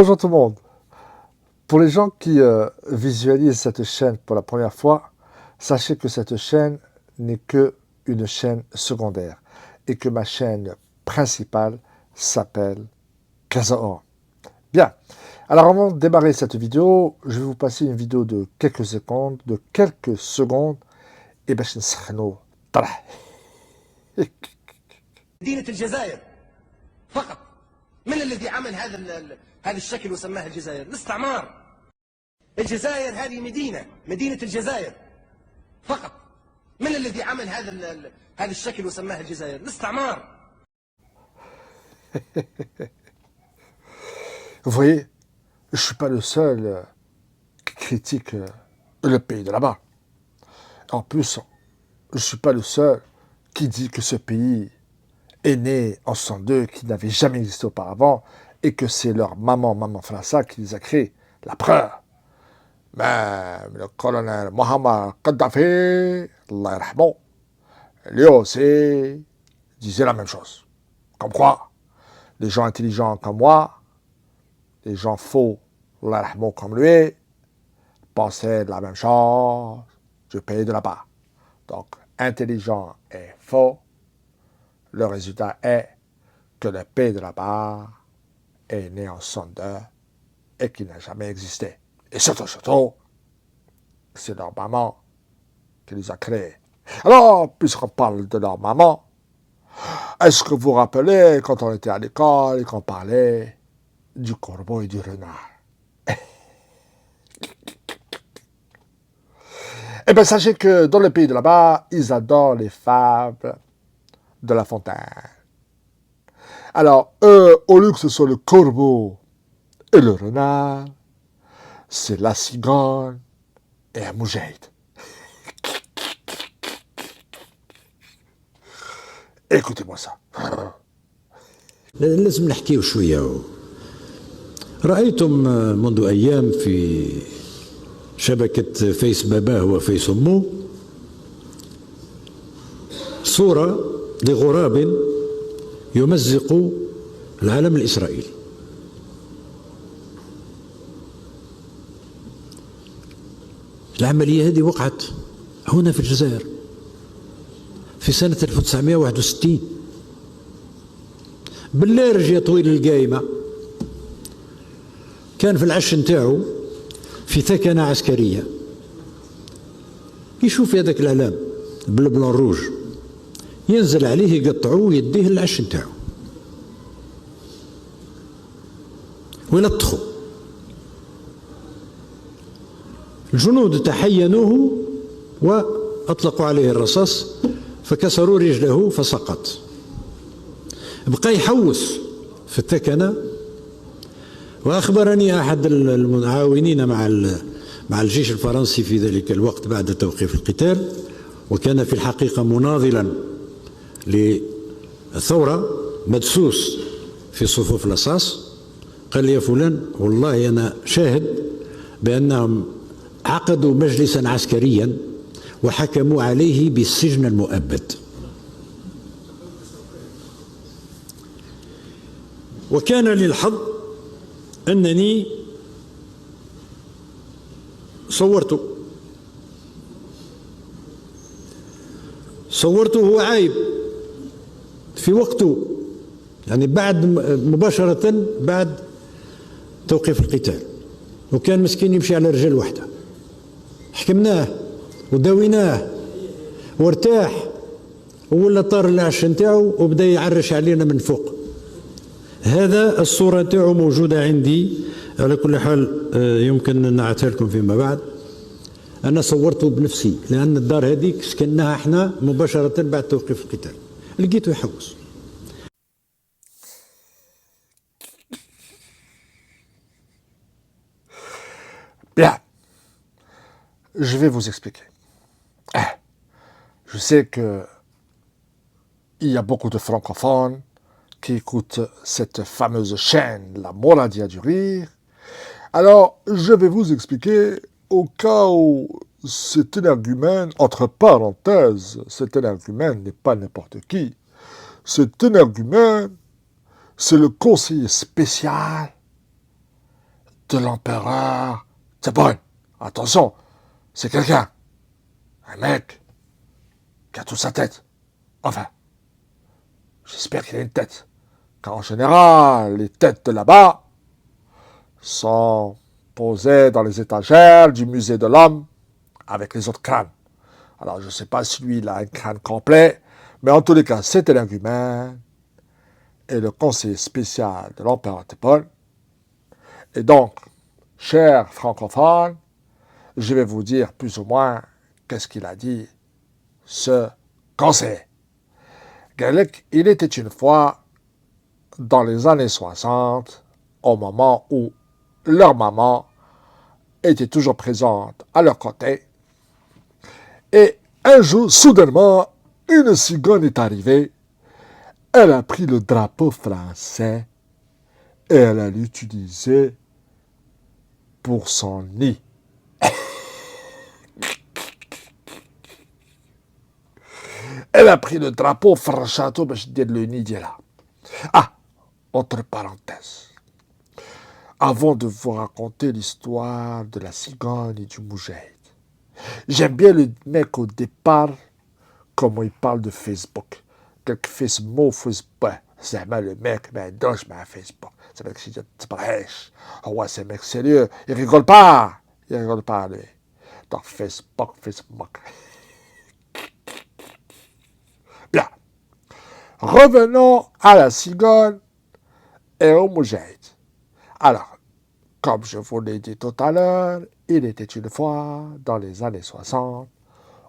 Bonjour tout le monde. Pour les gens qui visualisent cette chaîne pour la première fois, sachez que cette chaîne n'est que une chaîne secondaire et que ma chaîne principale s'appelle Kazaor. Bien. Alors avant de démarrer cette vidéo, je vais vous passer une vidéo de quelques secondes, et باش نسخنوا طرح. مدينة الجزائر فقط. من الذي عمل هذا الشكل وسماها الجزائر؟ الاستعمار. الجزائر هذه مدينة الجزائر فقط. من الذي عمل هذا الشكل وسماها الجزائر؟ الاستعمار. Vous voyez, je ne suis pas le seul qui critique le pays de là-bas. En plus, je ne suis pas le seul qui dit que ce pays est né en 62, qui n'avait jamais existé auparavant, et que c'est leur maman Frassa qui les a créés. La preuve. Même le colonel Mohamed Kadhafi, Allah yarhamou, lui aussi disait la même chose. Comme quoi, les gens intelligents comme moi, les gens faux, Allah yarhamou, comme lui, pensaient de la même chose du pays de là-bas. Donc, intelligent et faux, le résultat est que le pays de là-bas est né en 62 et qui n'a jamais existé. Et surtout, c'est leur maman qui les a créés. Alors, puisqu'on parle de leur maman, est-ce que vous vous rappelez quand on était à l'école et qu'on parlait du corbeau et du renard? Eh bien, sachez que dans le pays de là-bas, ils adorent les fables de La Fontaine. Alors, eux, au lieu que ce soit le corbeau et le renard, c'est la cigogne et un moujahid. Écoutez-moi ça. لازم نحكيو شوية. رأيتم منذ أيام في شبكة فيس باباه وفيس أمه صورة لغراب يمزق العلم الإسرائيلي. العملية هذه وقعت هنا في الجزائر في سنة 1961 باللارج يا طويل القايمة. كان في العش نتاعو في ثكنة عسكرية يشوف هذاك العلام بالبلون روج ينزل عليه يقطعوه ويديه للعش نتاعو ويلطخوا. الجنود تحينوه وأطلقوا عليه الرصاص فكسروا رجله فسقط. بقى يحوس في الثكنة. وأخبرني أحد المعاونين مع الجيش الفرنسي في ذلك الوقت بعد توقيف القتال، وكان في الحقيقة مناضلا للثورة مدسوس في صفوف الرصاص، قال لي يا فلان والله أنا شاهد بأنهم عقدوا مجلسا عسكريا وحكموا عليه بالسجن المؤبد. وكان للحظ أنني صورته هو عايب في وقته، يعني مباشرة بعد توقيف القتال، وكان مسكين يمشي على رجل واحدة. حكمناه وداويناه وارتاح وولا طار العش نتاعو وبدا يعرش علينا من فوق. هذا الصورة نتاعو موجودة عندي على كل حال، يمكن نعتها لكم فيما بعد. أنا صورته بنفسي لأن الدار هذيك سكناها احنا مباشرة بعد توقيف القتال، لقيته يحوس. Bien. Je vais vous expliquer. Je sais que il y a beaucoup de francophones qui écoutent cette fameuse chaîne, la Moradia du Rire. Alors, je vais vous expliquer au cas où cet énergumène, entre parenthèses, cet énergumène n'est pas n'importe qui. Cet énergumène, c'est le conseiller spécial de l'empereur Tebon. Attention, c'est quelqu'un, un mec qui a toute sa tête. Enfin, j'espère qu'il a une tête. Car en général, les têtes de là-bas sont posées dans les étagères du musée de l'homme avec les autres crânes. Alors, je ne sais pas si lui, il a un crâne complet, mais en tous les cas, c'était l'ingumène et le conseiller spécial de l'empereur Tebon. Et donc, chers francophones, je vais vous dire plus ou moins qu'est-ce qu'il a dit, ce conseiller. Il était une fois, dans les années 60, au moment où leur maman était toujours présente à leur côté. Et un jour, soudainement, une cigogne est arrivée. Elle a pris le drapeau français et elle a l'utilisé pour son nid. Elle a pris le drapeau français, le nid là. Ah, entre parenthèses. Avant de vous raconter l'histoire de la cigogne et du moujahid, j'aime bien le mec au départ, comment il parle de Facebook. Quelques Facebook, c'est le mec, mais doche, mais Facebook. C'est mec qui dit, ouais, c'est un mec sérieux. Il rigole pas. Il rigole pas, lui. Donc, Facebook. Bien. Revenons à la cigogne et au moujahid. Alors, comme je vous l'ai dit tout à l'heure, il était une fois, dans les années 60,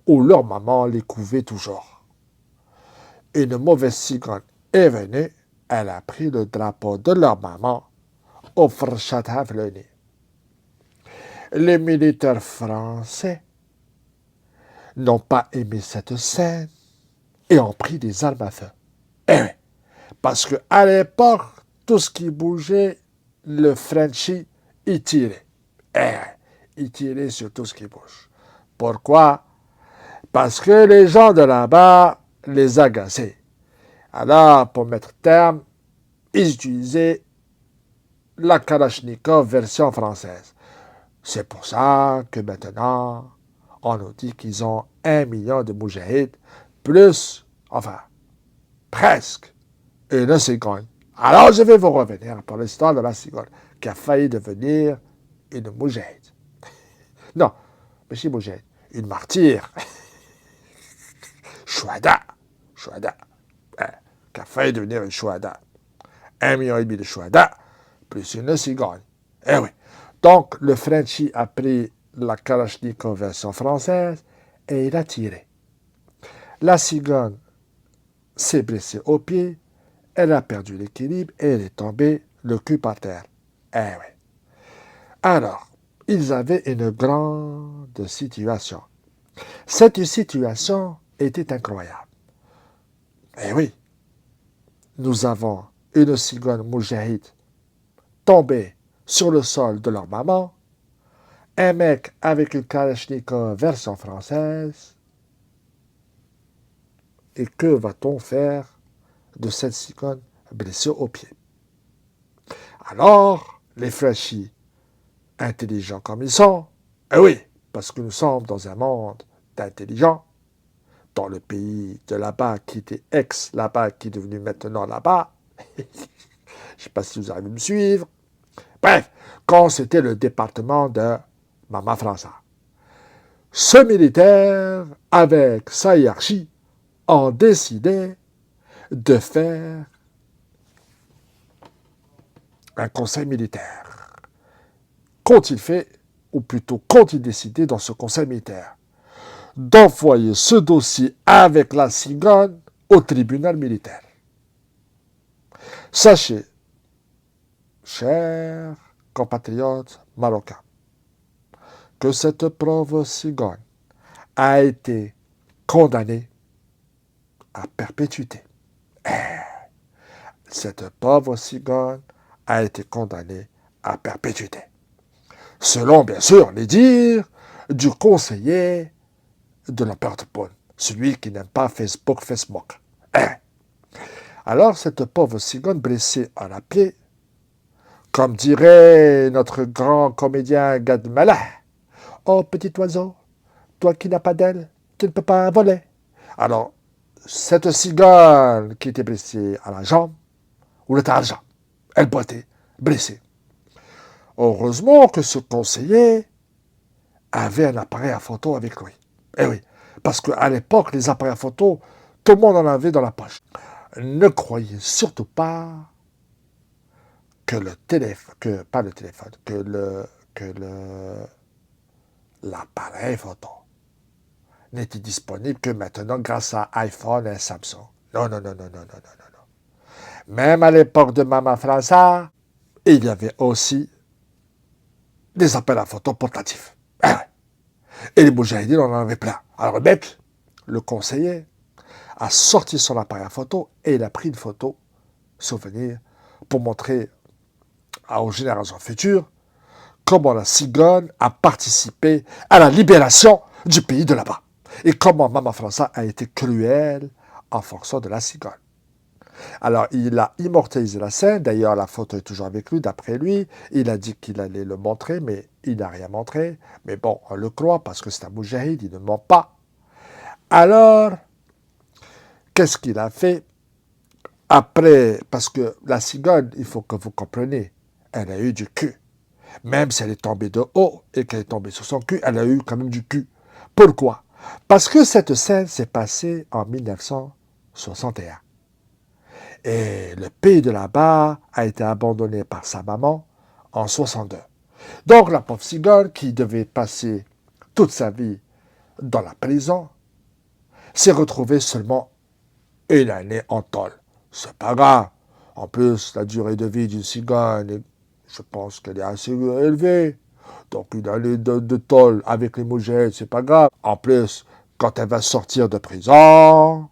où leur maman les couvait toujours. Une mauvaise cigogne est venue, elle a pris le drapeau de leur maman au Frchataf le nez. Les militaires français n'ont pas aimé cette scène et ont pris des armes à feu. Eh oui, parce qu'à l'époque, tout ce qui bougeait, le Frenchie, il tirait. Eh, il tirait sur tout ce qui bouge. Pourquoi? Parce que les gens de là-bas les agaçaient. Alors, pour mettre terme, ils utilisaient la Kalachnikov version française. C'est pour ça que maintenant, on nous dit qu'ils ont 1 million de moujahid, plus, enfin, presque, une cigogne. Alors, je vais vous revenir pour l'histoire de la cigogne, qui a failli devenir une moujahid. Non, mais c'est moujahid, une martyre. Chouada, qui a failli devenir une chouada. 1,5 million de chouada, plus une cigogne. Eh oui. Donc, le Frenchie a pris la Kalachnikov version française et il a tiré. La cigogne s'est blessée au pied, elle a perdu l'équilibre et elle est tombée le cul par terre. Eh oui. Alors, ils avaient une grande situation. Cette situation était incroyable. Eh oui, nous avons une cigogne moujahid tombée sur le sol de leur maman, un mec avec une Kalachnikov version française, et que va-t-on faire de cette cigogne blessée au pied? Alors, les Frenchies, intelligents comme ils sont, eh oui, parce que nous sommes dans un monde d'intelligents, dans le pays de là-bas qui était ex-là-bas, qui est devenu maintenant là-bas, je ne sais pas si vous arrivez à me suivre. Bref, quand c'était le département de Mama França. Ce militaire, avec sa hiérarchie, ont décidé de faire un conseil militaire. Qu'ont-ils fait, ou plutôt qu'ont-ils décidé dans ce conseil militaire? D'envoyer ce dossier avec la cigogne au tribunal militaire. Sachez, chers compatriotes marocains, que cette pauvre cigogne a été condamnée à perpétuité. Cette pauvre cigogne a été condamnée à perpétuité. Selon, bien sûr, les dires du conseiller de l'empereur Tebon, celui qui n'aime pas Facebook. Alors, cette pauvre cigogne blessée à la pied, Comme dirait notre grand comédien Gad Elmaleh, oh petit oiseau, toi qui n'as pas d'aile, tu ne peux pas voler. Alors, cette cigogne qui était blessée à la jambe, ou le tarja, elle boitait, blessée. Heureusement que ce conseiller avait un appareil à photo avec lui. Eh oui, parce qu'à l'époque, les appareils à photo, tout le monde en avait dans la poche. Ne croyez surtout pas que le téléphone, pas le téléphone, l'appareil photo n'était disponible que maintenant grâce à iPhone et Samsung. Non, non, non, non, non, non, non, non. Même à l'époque de Mama França, il y avait aussi des appels à photo portatifs. Ah ouais. Et les moudjahidines, on en avait plein. Alors le mec, le conseiller, a sorti son appareil à photo et il a pris une photo souvenir pour montrer aux générations futures comment la cigogne a participé à la libération du pays de là-bas. Et comment Mama França a été cruelle en fonction de la cigogne. Alors, il a immortalisé la scène. D'ailleurs, la photo est toujours avec lui, d'après lui. Il a dit qu'il allait le montrer, mais il n'a rien montré. Mais bon, on le croit parce que c'est un moujahid, il ne ment pas. Alors, qu'est-ce qu'il a fait après? Parce que la cigogne, il faut que vous compreniez, elle a eu du cul. Même si elle est tombée de haut et qu'elle est tombée sur son cul, elle a eu quand même du cul. Pourquoi? Parce que cette scène s'est passée en 1961. Et le pays de là-bas a été abandonné par sa maman en 62. Donc la pauvre cigogne qui devait passer toute sa vie dans la prison s'est retrouvée seulement une année en tôle. C'est pas grave. En plus, la durée de vie d'une cigogne, je pense qu'elle est assez élevée. Donc une année de tôle avec les moujahidines, c'est pas grave. En plus, quand elle va sortir de prison,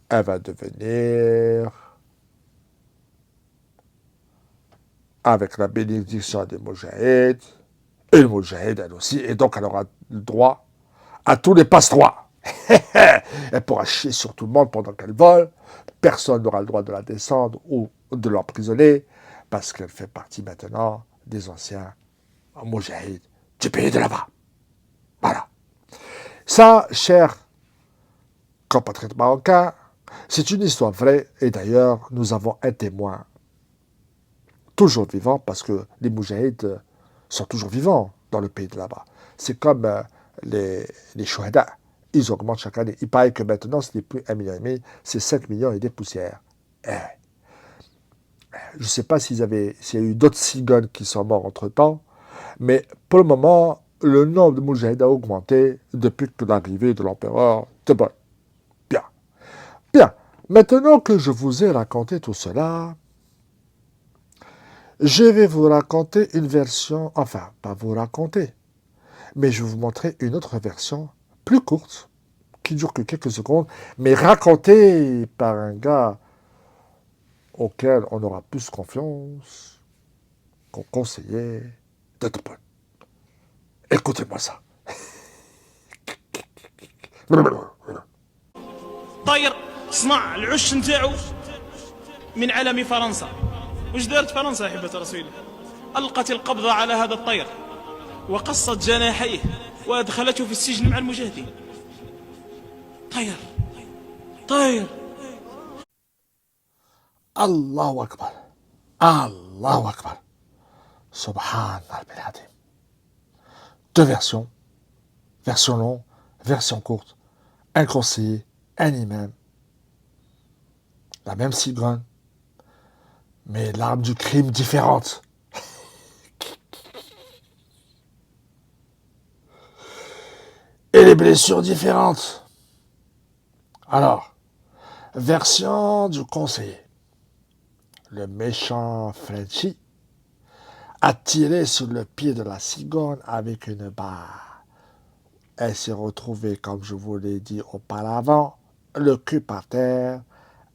elle va devenir, avec la bénédiction des moujahidines, et le moujahid elle aussi, et donc elle aura le droit à tous les passe-droits. Elle pourra chier sur tout le monde pendant qu'elle vole, personne n'aura le droit de la descendre ou de l'emprisonner, parce qu'elle fait partie maintenant des anciens moujahid du pays de là-bas. Voilà. Ça, chers compatriotes marocains, c'est une histoire vraie, et d'ailleurs, nous avons un témoin toujours vivant, parce que les moujahid sont toujours vivants dans le pays de là-bas. C'est comme les chouhada, ils augmentent chaque année. Il paraît que maintenant, ce n'est plus 1,5 million, c'est 5 millions et des poussières. Je ne sais pas s'il y a eu d'autres cigognes qui sont morts entre-temps, mais pour le moment, le nombre de moujahid a augmenté depuis que l'arrivée de l'empereur Tebal. Bien. Bien. Maintenant que je vous ai raconté tout cela, je vais vous raconter une version, enfin, pas vous raconter, mais je vais vous montrer une autre version plus courte, qui dure que quelques secondes, mais racontée par un gars auquel on aura plus confiance qu'au conseiller de Topol. Écoutez-moi ça. طاير صنع العش نتاعو من علم فرنسا. وش دارت فرنسا يا حبة رسول الله؟ ألقت القبضة على هذا الطير وقصت جناحيه وأدخلته في السجن مع المجاهدين. طير طير. Allahu Akbar. Allahu Akbar. Subhanallah al-Azim. Deux versions. Version longue, version courte. Un conseiller, un imam. La même cigogne, mais l'arme du crime différente. Et les blessures différentes. Alors, version du conseiller. Le méchant Frenchy a tiré sur le pied de la cigogne avec une barre. Elle s'est retrouvée, comme je vous l'ai dit auparavant, le cul par terre,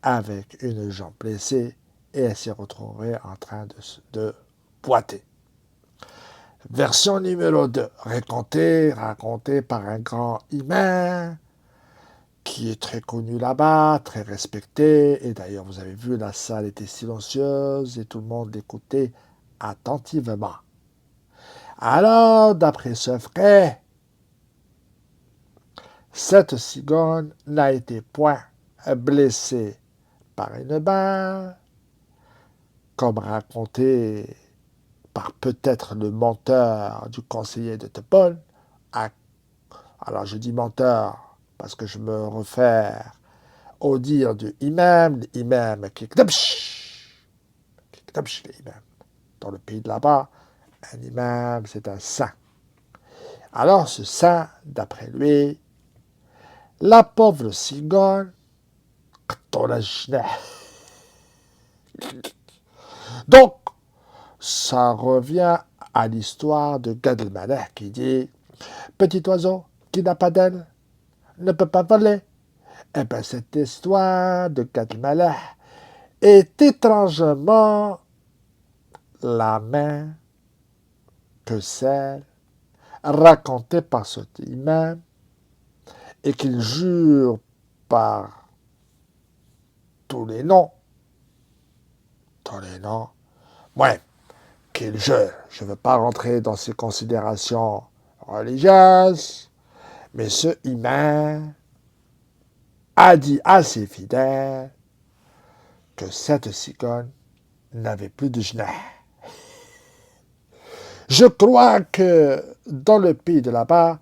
avec une jambe blessée, et elle s'est retrouvée en train de boiter. Version numéro 2, racontée par un grand imam qui est très connu là-bas, très respecté. Et d'ailleurs, vous avez vu, la salle était silencieuse et tout le monde l'écoutait attentivement. Alors, d'après ce fait, cette cigogne n'a été point blessée par une balle, comme raconté par peut-être le menteur du conseiller de Topol. Alors je dis menteur parce que je me réfère au dire du imam, l'imam qui l'imam. Dans le pays de là-bas, un imam, c'est un saint. Alors ce saint, d'après lui, la pauvre cigogne, donc, ça revient à l'histoire de Gad Elmaleh qui dit « Petit oiseau qui n'a pas d'aile ne peut pas voler ». Eh bien, cette histoire de Gad Elmaleh est étrangement la même que celle racontée par cet imam et qu'il jure par tous les noms, ouais, qu'il jure. Je ne veux pas rentrer dans ces considérations religieuses, mais ce imam a dit à ses fidèles que cette cigogne n'avait plus de genoux. Je crois que dans le pays de là-bas,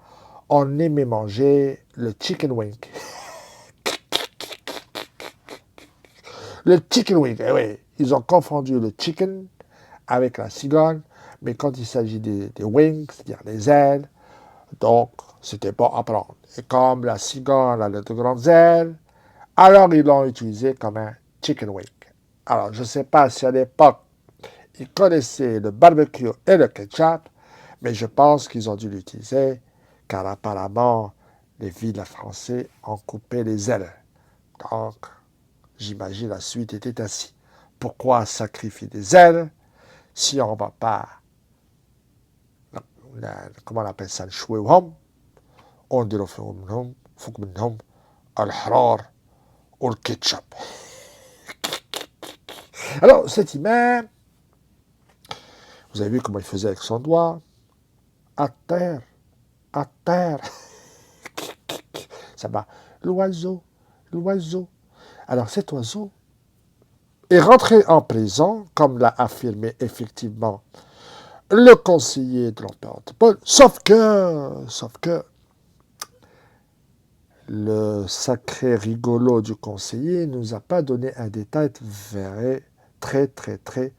on aimait manger le chicken wing. Le chicken wing, eh oui, ils ont confondu le chicken avec la cigogne, mais quand il s'agit des wings, c'est-à-dire les ailes, donc c'était bon à prendre. Et comme la cigogne a de grandes ailes, alors ils l'ont utilisé comme un chicken wing. Alors je ne sais pas si à l'époque, ils connaissaient le barbecue et le ketchup, mais je pense qu'ils ont dû l'utiliser, car apparemment, les villes français ont coupé les ailes. Donc, j'imagine la suite était ainsi. Pourquoi sacrifier des ailes si on ne va pas, comment on appelle ça, نشويوهم ونديروا فيهم فوق منهم الحرار والكاتشب. Alors, cet imam, vous avez vu comment il faisait avec son doigt, à terre, à terre. Ça va, l'oiseau, l'oiseau. Alors cet oiseau est rentré en prison, comme l'a affirmé effectivement le conseiller de l'empereur de Paul, sauf que le sacré rigolo du conseiller ne nous a pas donné un détail très, très, très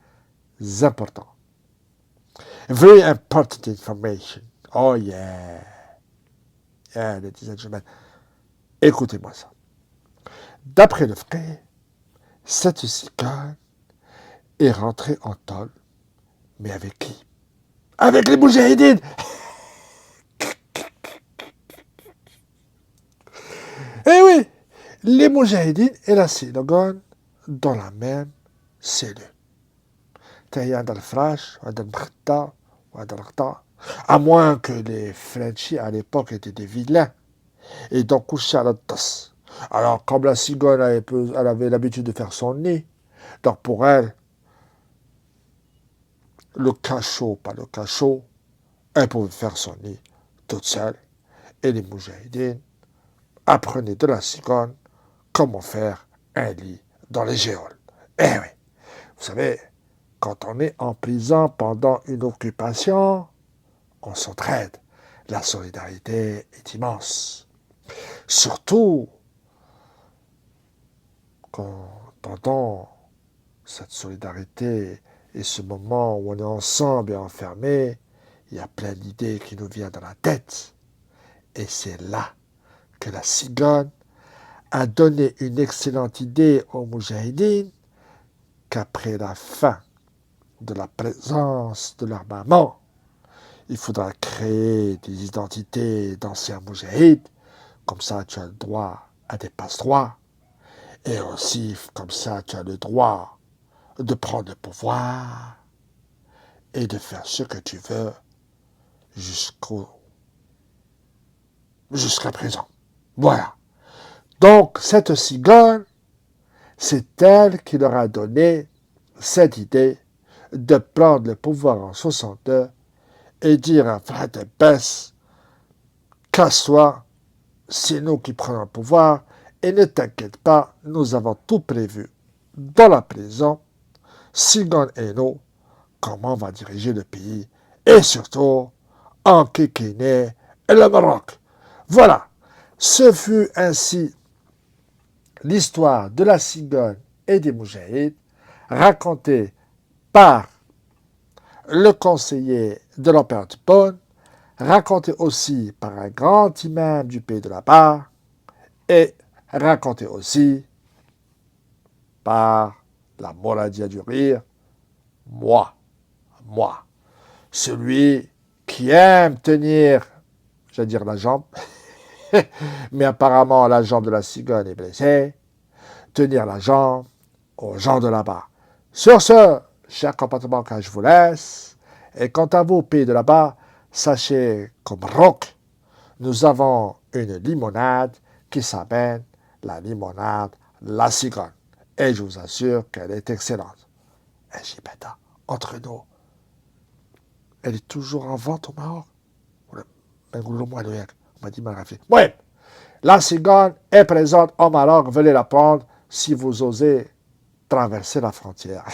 important. Very important information. Oh yeah. Yeah, ladies and gentlemen. Écoutez-moi ça. D'après le fait, cette cigogne est rentrée en tôle. Mais avec qui? Avec les moudjahidines. Eh oui, les moudjahidines et la synagogue dans la même cellule. À moins que les Frenchies à l'époque étaient des vilains et donc couchaient à la tasse. Alors, comme la cigogne elle avait l'habitude de faire son nid, donc pour elle, le cachot, pas le cachot, elle pouvait faire son nid toute seule. Et les moudjahidines apprenaient de la cigogne comment faire un lit dans les géoles. Eh oui, vous savez, quand on est en prison pendant une occupation, on s'entraide. La solidarité est immense. Surtout quand pendant cette solidarité et ce moment où on est ensemble et enfermé, il y a plein d'idées qui nous viennent dans la tête. Et c'est là que la cigogne a donné une excellente idée aux moudjahidines qu'après la fin de la présence de leur maman, il faudra créer des identités d'anciens moudjahides, comme ça tu as le droit à des passe-droits, et aussi comme ça tu as le droit de prendre le pouvoir et de faire ce que tu veux jusqu'à présent. Voilà. Donc, cette cigogne, c'est elle qui leur a donné cette idée de prendre le pouvoir en 62 et dire à Fred Bess, casse-toi, c'est nous qui prenons le pouvoir, et ne t'inquiète pas, nous avons tout prévu dans la prison, Sigon et nous, comment on va diriger le pays, et surtout, en Kékéné et le Maroc. Voilà, ce fut ainsi l'histoire de la cigogne et des moudjahids, racontée par le conseiller de l'empereur Tippon, raconté aussi par un grand imam du pays de là-bas, et raconté aussi par la Moradia du rire, moi, celui qui aime tenir, j'allais dire la jambe, mais apparemment la jambe de la cigogne est blessée, tenir la jambe aux gens de là-bas. Sur ce, chers compatriotes, je vous laisse, et quant à vous, pays de là-bas, sachez qu'au Maroc, nous avons une limonade qui s'appelle la limonade La Cigogne. Et je vous assure qu'elle est excellente. Et j'y bêta, entre nous, elle est toujours en vente au Maroc. On m'a dit Marafé. Ouais, la cigogne est présente au Maroc. Venez la prendre si vous osez traverser la frontière.